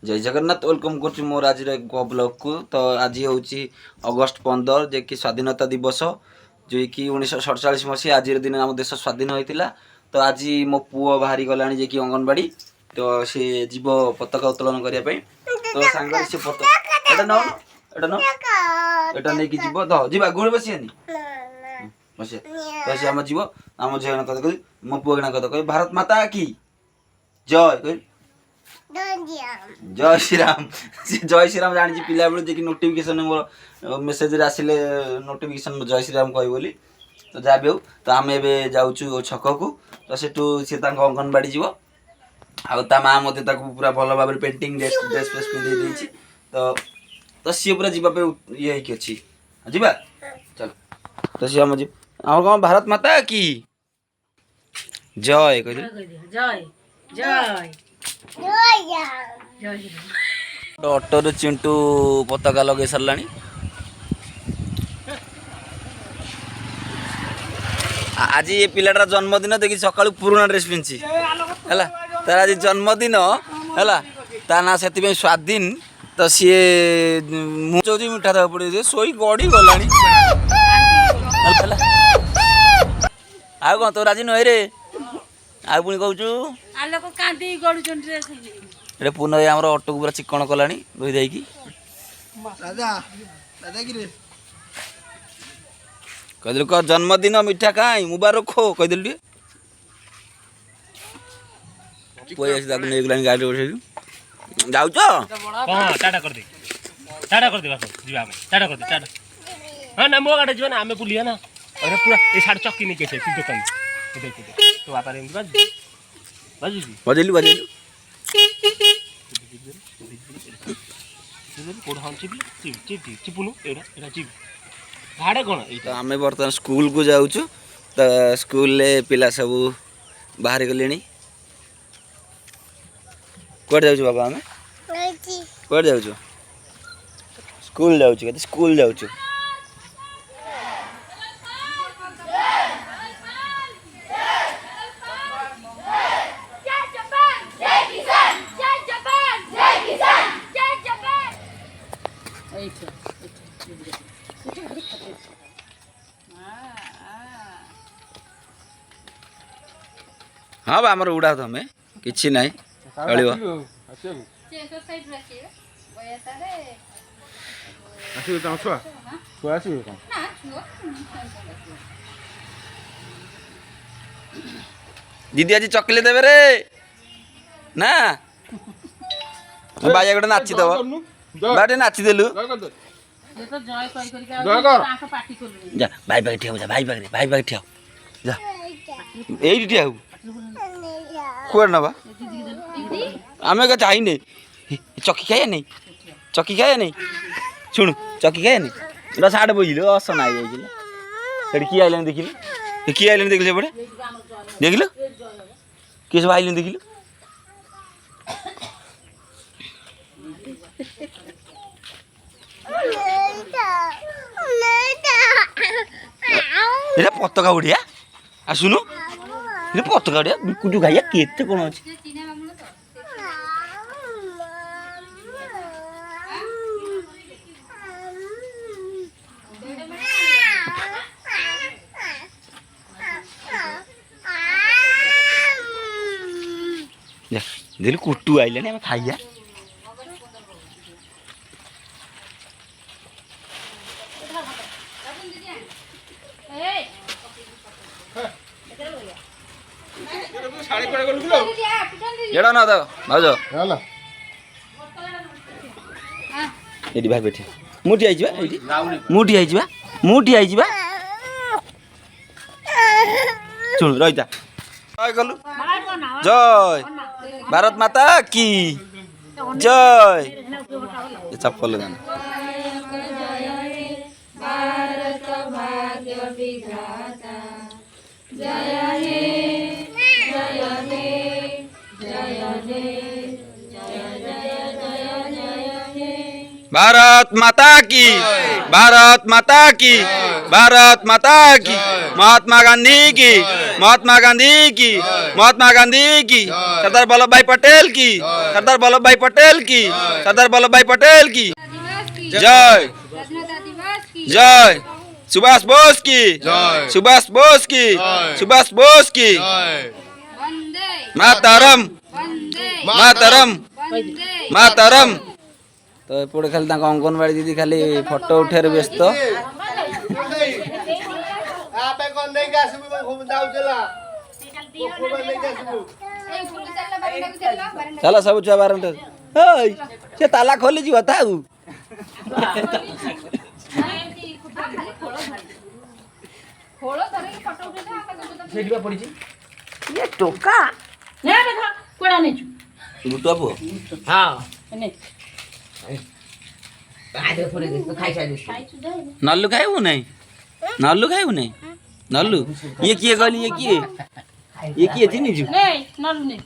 जय जगन्नाथ वेलकम कर मोर आज ब्लॉग को। तो आज हूँ अगस्ट 15 जे कि स्वाधीनता दिवस जो कि 1947 मसीहा आज दिन आम देश स्वाधीन होता। तो आज मो पुओ बाहरी गला जे कि अंगनवाड़ी तो सी जीव पताका उत्तोलन करने तो सांग से पता नौ एटा नहीं जीव तो जी गुण बसियानी बस तो सी आम जीव आम झील कथ कह मो पुओ किना कथ कह भारत माता की जय कह जय श्रीराम जय श्रीराम जानी पिला बेलू जे कि नोटिफिकेशन मोर मेसेज आसिले नोटिफिकेशन जय श्रीराम कह बोली तो जहाँ भी हो तो आम ए जाऊँ छक को तो सेठू सी अंगनवाड़ी जीव आ माँ मत पूरा भल भाव पेंटिंग ड्रेस फ्रेस पिंधे तो तो सी पूरा जीवाई ये अच्छी जीवा चल तो सी आम आम कौन भारत माता की जय कह जय जय ऑटो चिंटू पताका लगे सारा आज ये पिलाटार जन्मदिन देखी सका पुराना ड्रेस पिंधि है तार आज जन्मदिन है ता ना से स्वाधीन तो सी मुझे मिठा देवा पड़े शोई गड़ी गला कौन तो राजी नुहे रे आ पुणी कहूँ पुनः आम ऑटो को पूरा चिकन कला धोई देकी कहल कह जन्मदिन मिठा कहीं मुबारक हो कहदेल नहीं गलानी गाड़ी उठे जाऊ टाटा कर दे टाटा कर दे टाटा कर दे टाटा हाँ ना मो गाड़ी ना आम बुलिया ना अरे पूरा ये साढ़े चक्की नहीं कैसे दुकान तो बापा बाजू बजेलु बजेलु चिपुनु एटा चिप भाड़े कौन तो आम बर्तमान स्कूल को जाऊँ तो स्कूल पिला सब बाहर गले कौटे जाऊ बाबा आम कौटे जाऊ स्कूल जाऊँ स्कूल जाऊँ हाँ बा आमर उड़ा तमें कि ना चलो दीदी आज चकलेट देवे रे ना बाजा गोटे नाची दब बाटे नाची देलु जा भाई भाई ठिया जा भाई भाई ठिया जा यही ठिया कुआ ना आम क्या चाहिए चकी खाइए नहीं चकी खाइए नहीं शुणु चकी खाइए नहीं साढ़े बुझल असना आई जाइए किए आइल देखिल किए आइल देखिल सेपटे देखिल किए सब आइल देखिल पताका उड़िया आसुनु पताका उड़िया बिकुटू खाइया केते कौन अच्छे दिल कुटू आइले आम खाइया एड़ा ना भाज ये भाई बैठे मुठी आई मुठी आई मुठी आई शुण रहीता गलु जय भारत माता की जय चप्पल गाना भारत भाग्य विधाता जय हे जय हे जय हे जय जय जय जय हे भारत माता की, भारत माता की, भारत माता की, महात्मा गांधी की, महात्मा गांधी की, महात्मा गांधी की, सरदार वल्लभ भाई पटेल की, सरदार वल्लभ भाई पटेल की, सरदार वल्लभ भाई पटेल की जय, जय, सुभाष बोस की, सुभाष बोस की, सुभाष बोस की, मातरम, मातरम, मातरम। तो एपटे खाली अंगनवाड़ी दीदी खाली फोटो उठे व्यस्त। चलो सब छुआ बारंटे से ताला खोली जी था ये टोका ନା ଦେଖ କୁଆଡେ ଆଣିଛୁ गुटुआ पु हाँ ଏନେ नल्लू खाइबू नहीं, नल्लू खाइबू नहीं, नल्लू ये किए कहली ये किए चिन्हिଛୁ ନେ ନଲୁ ନେ